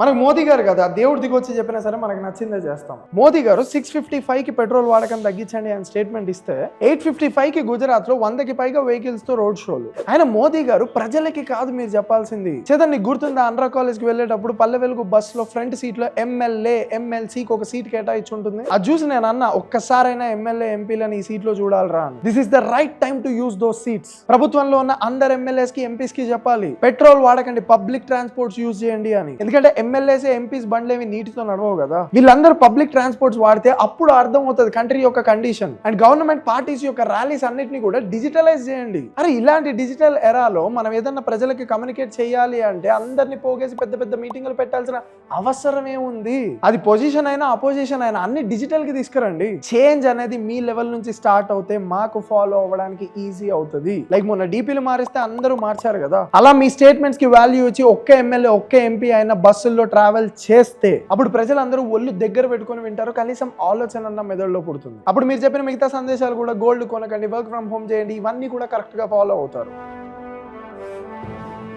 మనకు మోదీ గారు కదా దేవుడు దిగొచ్చి చెప్పినా సరే మనకు నచ్చిందే చేస్తాం. మోదీ గారు 655 కి పెట్రోల్ వాడకం తగ్గించండి అని స్టేట్మెంట్ ఇస్తే 855 కి గుజరాత్ లో 100కి పైగా వెహికల్స్ తో రోడ్ షోలు. ఆయన మోదీ గారు ప్రజలకి కాదు మీరు చెప్పాల్సింది. చేతన్ నీకు గుర్తుందా, ఆంధ్ర కాలేజ్ కి వెళ్ళేటప్పుడు పల్లె వెలుగు బస్ లో ఫ్రంట్ సీట్ లో ఎమ్మెల్యే ఎమ్మెల్సీకి ఒక సీట్ కేటాయించి ఉంటుంది. అది చూసి నేను అన్న ఒక్కసారైనా ఎమ్మెల్యే ఎంపీలని ఈ సీట్ లో చూడాలరా. This is the right time to use those seats. ప్రభుత్వంలో ఉన్న అందరు ఎమ్మెల్యేస్ కి ఎంపీస్ కి చెప్పాలి పెట్రోల్ వాడకండి, పబ్లిక్ ట్రాన్స్పోర్ట్స్ యూజ్ చేయండి అని. ఎందుకంటే ఎమ్మెల్యేస్ ఎంపీస్ బండ్లేవి నీటితో నడవవు కదా. వీళ్ళందరూ పబ్లిక్ ట్రాన్స్పోర్ట్స్ వాడితే అప్పుడు అర్థం అవుతుంది కంట్రీ యొక్క కండిషన్. అండ్ గవర్నమెంట్ పార్టీస్ యొక్క ర్యాలీస్ అన్నిటిని కూడా డిజిటలైజ్ చేయండి. అరే ఇలాంటి డిజిటల్ ఎరాలో మనం ఏదన్నా ప్రజలకి కమ్యూనికేట్ చేయాలి అంటే అందరినీ పోగేసి పెద్ద పెద్ద మీటింగ్లు పెట్టాల్సిన అవసరం ఏముంది? అది పొజిషన్ అయినా అపోజిషన్ అయినా అన్ని డిజిటల్ కి తీసుకురండి. చేంజ్ అనేది మీ లెవెల్ నుంచి స్టార్ట్ అవుతే మాకు ఫాలో అవ్వడానికి ఈజీ అవుతుంది. లైక్ మొన్న డీపీలు మారిస్తే అందరూ మార్చారు కదా, అలా మీ స్టేట్మెంట్స్ కి వాల్యూ ఇచ్చి ఒక్క ఎమ్మెల్యే ఒక్క ఎంపీ అయినా బస్సుల్లో ట్రావెల్ చేస్తే అప్పుడు ప్రజలందరూ ఒళ్ళు దగ్గర పెట్టుకుని వింటారు. కనీసం ఆలోచన అన్న మెదడులో పుడుతుంది. అప్పుడు మీరు చెప్పిన మిగతా సందేశాలు కూడా గోల్డ్ కొనకండి, వర్క్ ఫ్రమ్ హోమ్ చేయండి, ఇవన్నీ కూడా కరెక్ట్ గా ఫాలో అవుతారు.